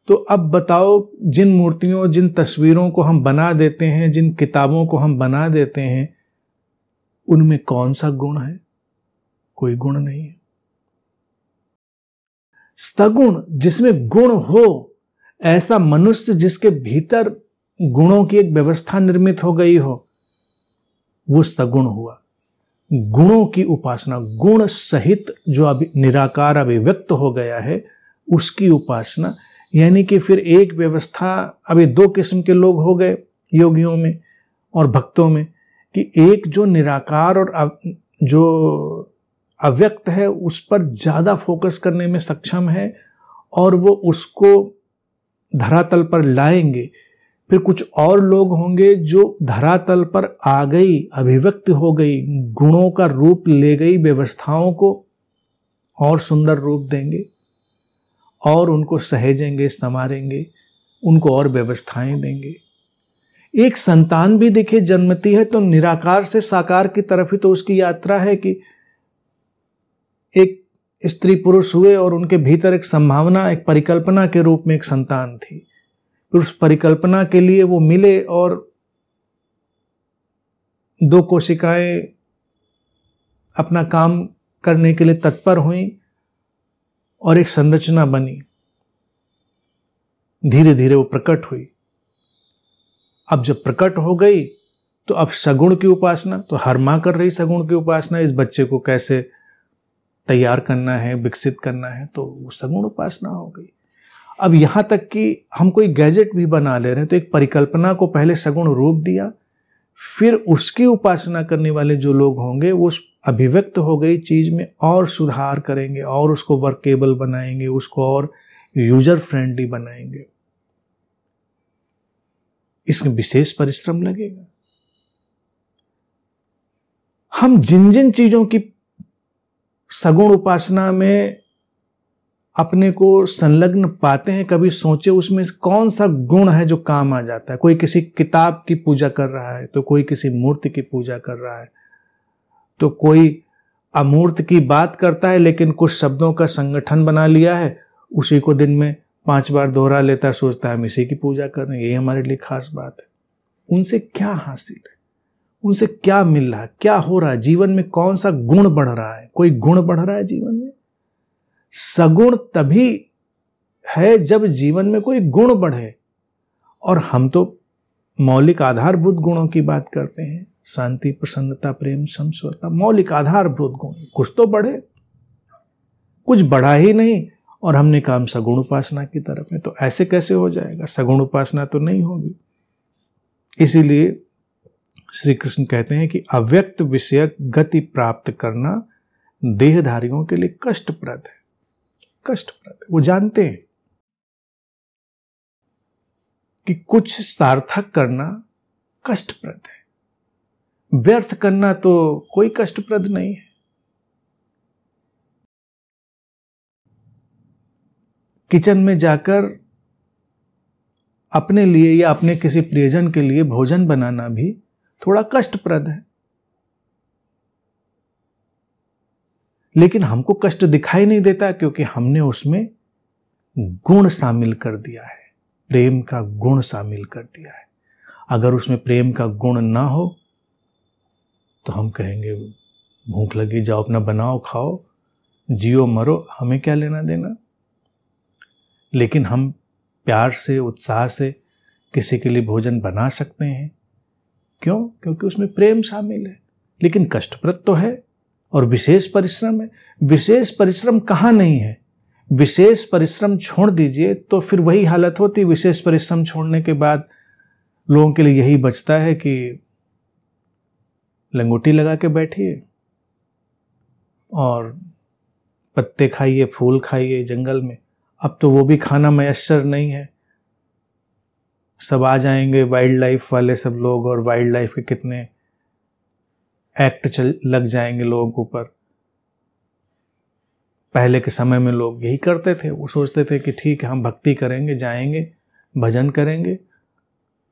तो अब बताओ, जिन मूर्तियों, जिन तस्वीरों को हम बना देते हैं, जिन किताबों को हम बना देते हैं, उनमें कौन सा गुण है? कोई गुण नहीं है। सगुण जिसमें गुण हो, ऐसा मनुष्य जिसके भीतर गुणों की एक व्यवस्था निर्मित हो गई हो, वो सगुण हुआ। गुणों की उपासना, गुण सहित जो अभी निराकार अभिव्यक्त हो गया है, उसकी उपासना। यानी कि फिर एक व्यवस्था, अभी दो किस्म के लोग हो गए, योगियों में और भक्तों में कि एक जो निराकार और जो अव्यक्त है उस पर ज़्यादा फोकस करने में सक्षम है और वो उसको धरातल पर लाएंगे। फिर कुछ और लोग होंगे जो धरातल पर आ गई, अभिव्यक्त हो गई, गुणों का रूप ले गई, व्यवस्थाओं को और सुंदर रूप देंगे और उनको सहेजेंगे, संवारेंगे, उनको और व्यवस्थाएं देंगे। एक संतान भी देखिए जन्मती है तो निराकार से साकार की तरफ ही तो उसकी यात्रा है कि एक स्त्री पुरुष हुए और उनके भीतर एक संभावना, एक परिकल्पना के रूप में एक संतान थी। फिर उस परिकल्पना के लिए वो मिले और 2 कोशिकाएं अपना काम करने के लिए तत्पर हुई और एक संरचना बनी। धीरे धीरे वो प्रकट हुई। अब जब प्रकट हो गई तो अब सगुण की उपासना, तो हर मां कर रही सगुण की उपासना, इस बच्चे को कैसे तैयार करना है, विकसित करना है, तो वो सगुण उपासना हो गई। अब यहां तक कि हम कोई गैजेट भी बना ले रहे हैं तो एक परिकल्पना को पहले सगुण रूप दिया, फिर उसकी उपासना करने वाले जो लोग होंगे वो उस अभिव्यक्त हो गई चीज में और सुधार करेंगे और उसको वर्केबल बनाएंगे, उसको और यूजर फ्रेंडली बनाएंगे। इसमें विशेष परिश्रम लगेगा। हम जिन जिन चीजों की सगुण उपासना में अपने को संलग्न पाते हैं, कभी सोचे उसमें कौन सा गुण है जो काम आ जाता है। कोई किसी किताब की पूजा कर रहा है तो कोई किसी मूर्ति की पूजा कर रहा है, तो कोई अमूर्त की बात करता है लेकिन कुछ शब्दों का संगठन बना लिया है, उसी को दिन में 5 बार दोहरा लेता है, सोचता है हम इसी की पूजा कर रहे हैं, यही हमारे लिए खास बात है। उनसे क्या हासिल है, उनसे क्या मिल रहा है, क्या हो रहा है जीवन में, कौन सा गुण बढ़ रहा है? कोई गुण बढ़ रहा है जीवन में? सगुण तभी है जब जीवन में कोई गुण बढ़े। और हम तो मौलिक आधारभूत गुणों की बात करते हैं, शांति, प्रसन्नता, प्रेम, समस्वरता, मौलिक आधारभूत गुण। कुछ तो बढ़े, कुछ बढ़ा ही नहीं और हमने काम सगुण उपासना की तरफ है, तो ऐसे कैसे हो जाएगा? सगुण उपासना तो नहीं होगी। इसीलिए श्री कृष्ण कहते हैं कि अव्यक्त विषयक गति प्राप्त करना देहधारियों के लिए कष्टप्रद है, कष्टप्रद है। वो जानते हैं कि कुछ सार्थक करना कष्टप्रद है, व्यर्थ करना तो कोई कष्टप्रद नहीं है। किचन में जाकर अपने लिए या अपने किसी प्रियजन के लिए भोजन बनाना भी थोड़ा कष्टप्रद है, लेकिन हमको कष्ट दिखाई नहीं देता क्योंकि हमने उसमें गुण शामिल कर दिया है, प्रेम का गुण शामिल कर दिया है। अगर उसमें प्रेम का गुण ना हो तो हम कहेंगे भूख लगी, जाओ अपना बनाओ खाओ, जियो मरो, हमें क्या लेना देना। लेकिन हम प्यार से, उत्साह से किसी के लिए भोजन बना सकते हैं। क्यों? क्योंकि उसमें प्रेम शामिल है। लेकिन कष्टप्रद तो है और विशेष परिश्रम है। विशेष परिश्रम कहाँ नहीं है? विशेष परिश्रम छोड़ दीजिए तो फिर वही हालत होती। विशेष परिश्रम छोड़ने के बाद लोगों के लिए यही बचता है कि लंगोटी लगा के बैठिए और पत्ते खाइए, फूल खाइए जंगल में। अब तो वो भी खाना मयस्सर नहीं है। सब आ जाएंगे वाइल्ड लाइफ वाले सब लोग और वाइल्ड लाइफ के कितने एक्ट लग जाएंगे लोगों के ऊपर। पहले के समय में लोग यही करते थे, वो सोचते थे कि ठीक है हम भक्ति करेंगे, जाएंगे भजन करेंगे,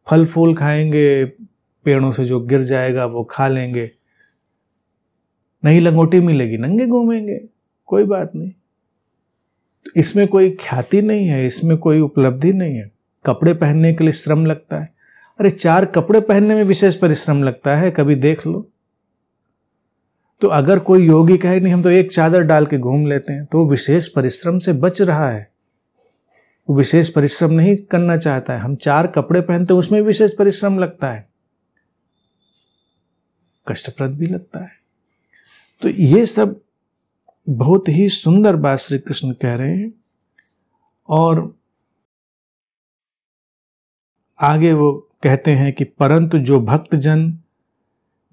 फल फूल खाएंगे, पेड़ों से जो गिर जाएगा वो खा लेंगे, नहीं लंगोटी मिलेगी नंगे घूमेंगे, कोई बात नहीं। तो इसमें कोई ख्याति नहीं है, इसमें कोई उपलब्धि नहीं है। कपड़े पहनने के लिए श्रम लगता है, अरे 4 कपड़े पहनने में विशेष परिश्रम लगता है, कभी देख लो। तो अगर कोई योगी कहे नहीं हम तो एक चादर डाल के घूम लेते हैं, तो वो विशेष परिश्रम से बच रहा है, वो विशेष परिश्रम नहीं करना चाहता है। हम 4 कपड़े पहनते हैं उसमें विशेष परिश्रम लगता है, कष्टप्रद भी लगता है। तो ये सब बहुत ही सुंदर बात श्री कृष्ण कह रहे हैं। और आगे वो कहते हैं कि परंतु जो भक्तजन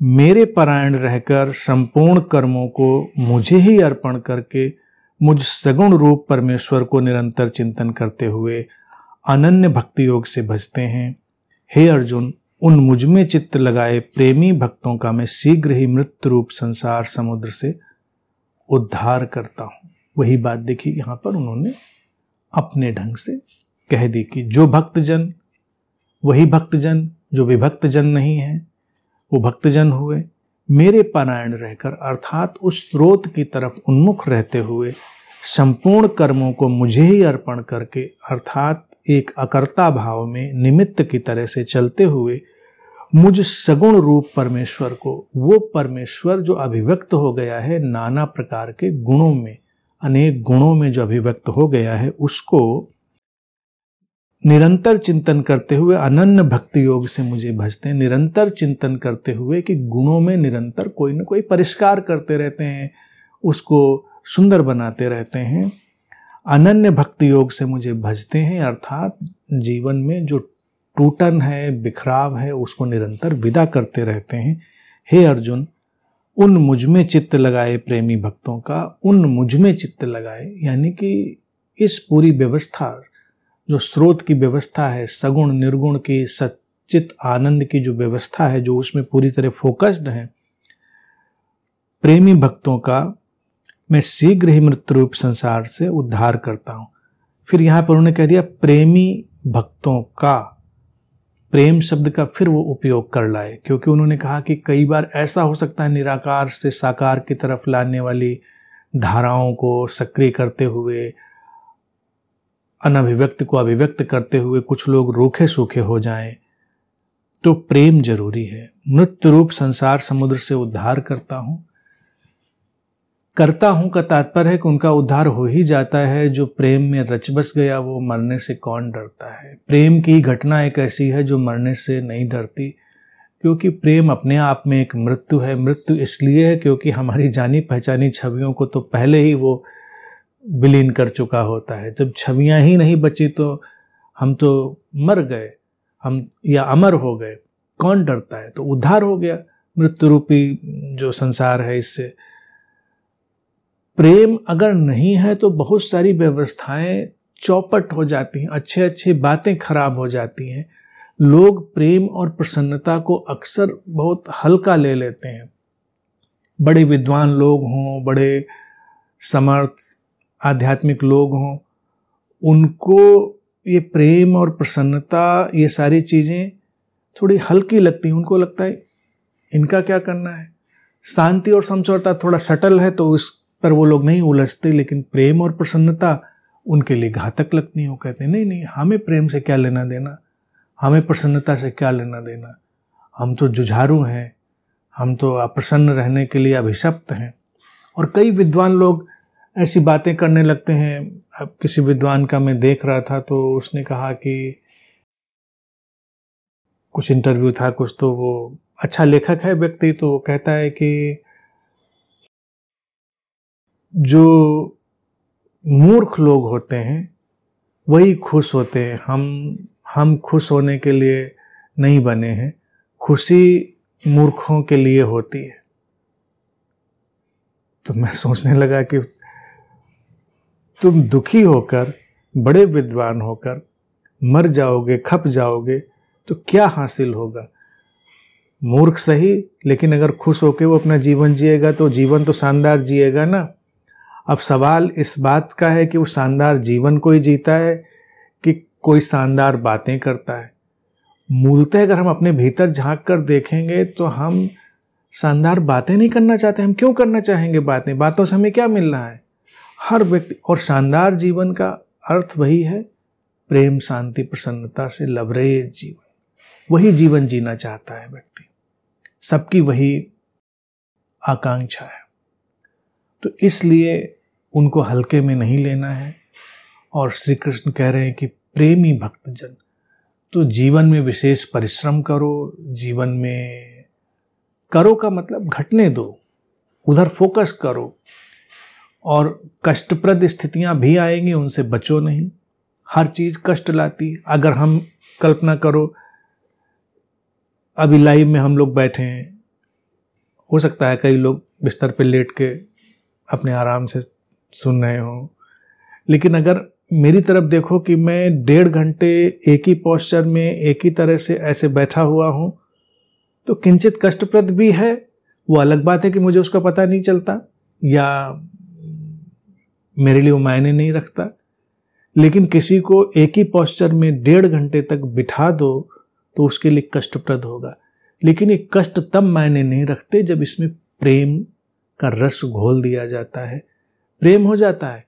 मेरे परायण रहकर संपूर्ण कर्मों को मुझे ही अर्पण करके मुझ सगुण रूप परमेश्वर को निरंतर चिंतन करते हुए अनन्य भक्ति योग से भजते हैं, हे अर्जुन, उन मुझ में चित्त लगाए प्रेमी भक्तों का मैं शीघ्र ही मृत्यु रूप संसार समुद्र से उद्धार करता हूं। वही बात देखिए यहां पर उन्होंने अपने ढंग से कह दी कि जो भक्तजन, वही भक्तजन जो विभक्तजन नहीं है, वो भक्तजन हुए मेरे परायण रहकर, अर्थात उस स्रोत की तरफ उन्मुख रहते हुए संपूर्ण कर्मों को मुझे ही अर्पण करके, अर्थात एक अकर्ता भाव में निमित्त की तरह से चलते हुए मुझ सगुण रूप परमेश्वर को, वो परमेश्वर जो अभिव्यक्त हो गया है नाना प्रकार के गुणों में, अनेक गुणों में जो अभिव्यक्त हो गया है, उसको निरंतर चिंतन करते हुए अनन्य भक्ति योग से मुझे भजते हैं। निरंतर चिंतन करते हुए कि गुणों में निरंतर कोई न कोई परिष्कार करते रहते हैं, उसको सुंदर बनाते रहते हैं। अनन्य भक्ति योग से मुझे भजते हैं, अर्थात जीवन में जो टूटन है, बिखराव है, उसको निरंतर विदा करते रहते हैं। हे अर्जुन, उन मुझ में चित्त लगाए प्रेमी भक्तों का, उन मुझ में चित्त लगाए यानी कि इस पूरी व्यवस्था, जो स्रोत की व्यवस्था है, सगुण निर्गुण की सच्चित आनंद की जो व्यवस्था है, जो उसमें पूरी तरह फोकस्ड है, प्रेमी भक्तों का मैं शीघ्र ही मृत्यु रूप संसार से उद्धार करता हूं। फिर यहां पर उन्होंने कह दिया प्रेमी भक्तों का, प्रेम शब्द का फिर वो उपयोग कर लाए, क्योंकि उन्होंने कहा कि कई बार ऐसा हो सकता है निराकार से साकार की तरफ लाने वाली धाराओं को सक्रिय करते हुए, अनभिव्यक्त को अभिव्यक्त करते हुए कुछ लोग रूखे सूखे हो जाएं, तो प्रेम जरूरी है। मृत्यु रूप संसार समुद्र से उद्धार करता हूं का तात्पर्य है कि उनका उद्धार हो ही जाता है। जो प्रेम में रच बस गया वो मरने से कौन डरता है। प्रेम की घटना एक ऐसी है जो मरने से नहीं डरती, क्योंकि प्रेम अपने आप में एक मृत्यु है। मृत्यु इसलिए है क्योंकि हमारी जानी पहचानी छवियों को तो पहले ही वो विलीन कर चुका होता है। जब छवियां ही नहीं बची तो हम तो मर गए, हम या अमर हो गए, कौन डरता है। तो उद्धार हो गया मृत्यु रूपी जो संसार है इससे। प्रेम अगर नहीं है तो बहुत सारी व्यवस्थाएं चौपट हो जाती हैं, अच्छे अच्छे बातें खराब हो जाती हैं। लोग प्रेम और प्रसन्नता को अक्सर बहुत हल्का ले लेते हैं। बड़े विद्वान लोग हों, बड़े समर्थ आध्यात्मिक लोग हों, उनको ये प्रेम और प्रसन्नता, ये सारी चीज़ें थोड़ी हल्की लगती हैं। उनको लगता है इनका क्या करना है। शांति और समझौता थोड़ा सटल है तो उस पर वो लोग नहीं उलझते, लेकिन प्रेम और प्रसन्नता उनके लिए घातक लगती है। वो कहते हैं नहीं नहीं, हमें प्रेम से क्या लेना देना, हमें प्रसन्नता से क्या लेना देना, हम तो जुझारू हैं, हम तो अप्रसन्न रहने के लिए अभिशप्त हैं। और कई विद्वान लोग ऐसी बातें करने लगते हैं। अब किसी विद्वान का मैं देख रहा था तो उसने कहा कि कुछ इंटरव्यू था कुछ, तो वो अच्छा लेखक है व्यक्ति, तो कहता है कि जो मूर्ख लोग होते हैं वही खुश होते हैं, हम खुश होने के लिए नहीं बने हैं, खुशी मूर्खों के लिए होती है। तो मैं सोचने लगा कि तुम दुखी होकर, बड़े विद्वान होकर मर जाओगे, खप जाओगे तो क्या हासिल होगा। मूर्ख सही, लेकिन अगर खुश होकर वो अपना जीवन जिएगा तो जीवन तो शानदार जिएगा ना। अब सवाल इस बात का है कि वो शानदार जीवन को ही जीता है कि कोई शानदार बातें करता है। मूलतः अगर हम अपने भीतर झांक कर देखेंगे तो हम शानदार बातें नहीं करना चाहते। हम क्यों करना चाहेंगे बातें, बातों से हमें क्या मिल रहा है। हर व्यक्ति, और शानदार जीवन का अर्थ वही है, प्रेम शांति प्रसन्नता से लबरेज जीवन, वही जीवन जीना चाहता है व्यक्ति। सबकी वही आकांक्षा है। तो इसलिए उनको हल्के में नहीं लेना है। और श्री कृष्ण कह रहे हैं कि प्रेमी भक्तजन, तो जीवन में विशेष परिश्रम करो। जीवन में करो का मतलब घटने दो, उधर फोकस करो। और कष्टप्रद स्थितियां भी आएंगी, उनसे बचो नहीं। हर चीज कष्ट लाती है। अगर हम कल्पना करो अभी लाइव में हम लोग बैठे हैं, हो सकता है कई लोग बिस्तर पे लेट के अपने आराम से सुन रहे हों, लेकिन अगर मेरी तरफ देखो कि मैं 1.5 घंटे एक ही पोस्चर में एक ही तरह से ऐसे बैठा हुआ हूं, तो किंचित कष्टप्रद भी है। वो अलग बात है कि मुझे उसका पता नहीं चलता या मेरे लिए वो मायने नहीं रखता, लेकिन किसी को एक ही पोस्चर में 1.5 घंटे तक बिठा दो तो उसके लिए कष्टप्रद होगा। लेकिन ये कष्ट तब मायने नहीं रखते जब इसमें प्रेम का रस घोल दिया जाता है। प्रेम हो जाता है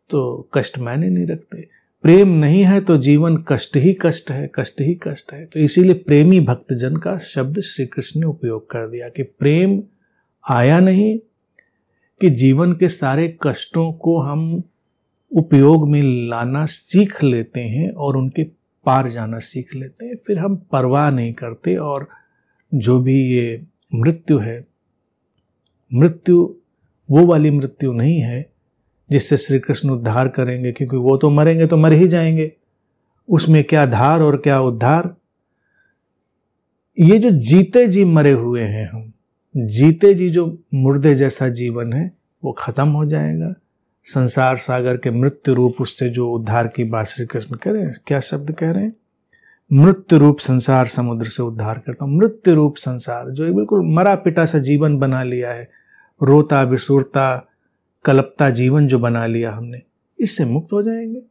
तो कष्ट मायने नहीं रखते। प्रेम नहीं है तो जीवन कष्ट ही कष्ट है, कष्ट ही कष्ट है। तो इसीलिए प्रेमी भक्तजन का शब्द श्री कृष्ण ने उपयोग कर दिया कि प्रेम आया नहीं कि जीवन के सारे कष्टों को हम उपयोग में लाना सीख लेते हैं और उनके पार जाना सीख लेते हैं, फिर हम परवाह नहीं करते। और जो भी ये मृत्यु है, मृत्यु वो वाली मृत्यु नहीं है जिससे श्री कृष्ण उद्धार करेंगे, क्योंकि वो तो मरेंगे तो मर ही जाएंगे। उसमें क्या धार और क्या उद्धार। ये जो जीते जी मरे हुए हैं हम, जीते जी जो मुर्दे जैसा जीवन है वो खत्म हो जाएगा। संसार सागर के मृत्यु रूप उससे जो उद्धार की बात श्री कृष्ण कह रहे हैं, क्या शब्द कह रहे हैं, मृत्यु रूप संसार समुद्र से उद्धार करता हूं। मृत्यु रूप संसार जो एक बिल्कुल मरा पिटा सा जीवन बना लिया है, रोता बिसुरता कलपता जीवन जो बना लिया हमने, इससे मुक्त हो जाएंगे।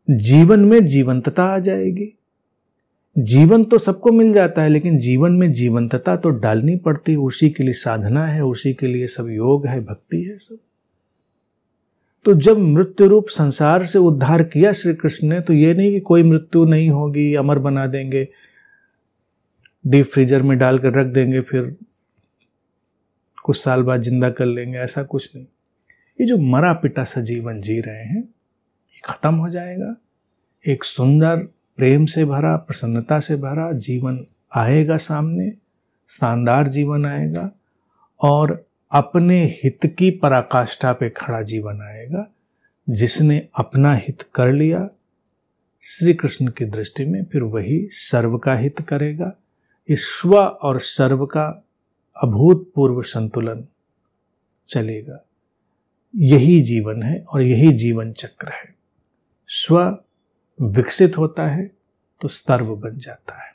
जीवन में जीवंतता आ जाएगी। जीवन तो सबको मिल जाता है, लेकिन जीवन में जीवंतता तो डालनी पड़ती है। उसी के लिए साधना है, उसी के लिए सब योग है, भक्ति है सब। तो जब मृत्यु रूप संसार से उद्धार किया श्री कृष्ण ने, तो ये नहीं कि कोई मृत्यु नहीं होगी, अमर बना देंगे, डीप फ्रीजर में डालकर रख देंगे, फिर कुछ साल बाद जिंदा कर लेंगे, ऐसा कुछ नहीं। ये जो मरा पिटा सा जीवन जी रहे हैं ये खत्म हो जाएगा। एक सुंदर प्रेम से भरा, प्रसन्नता से भरा जीवन आएगा सामने, शानदार जीवन आएगा और अपने हित की पराकाष्ठा पे खड़ा जीवन आएगा। जिसने अपना हित कर लिया श्री कृष्ण की दृष्टि में, फिर वही सर्व का हित करेगा। इस स्व और सर्व का अभूतपूर्व संतुलन चलेगा। यही जीवन है और यही जीवन चक्र है। स्व विकसित होता है तो सर्व बन जाता है।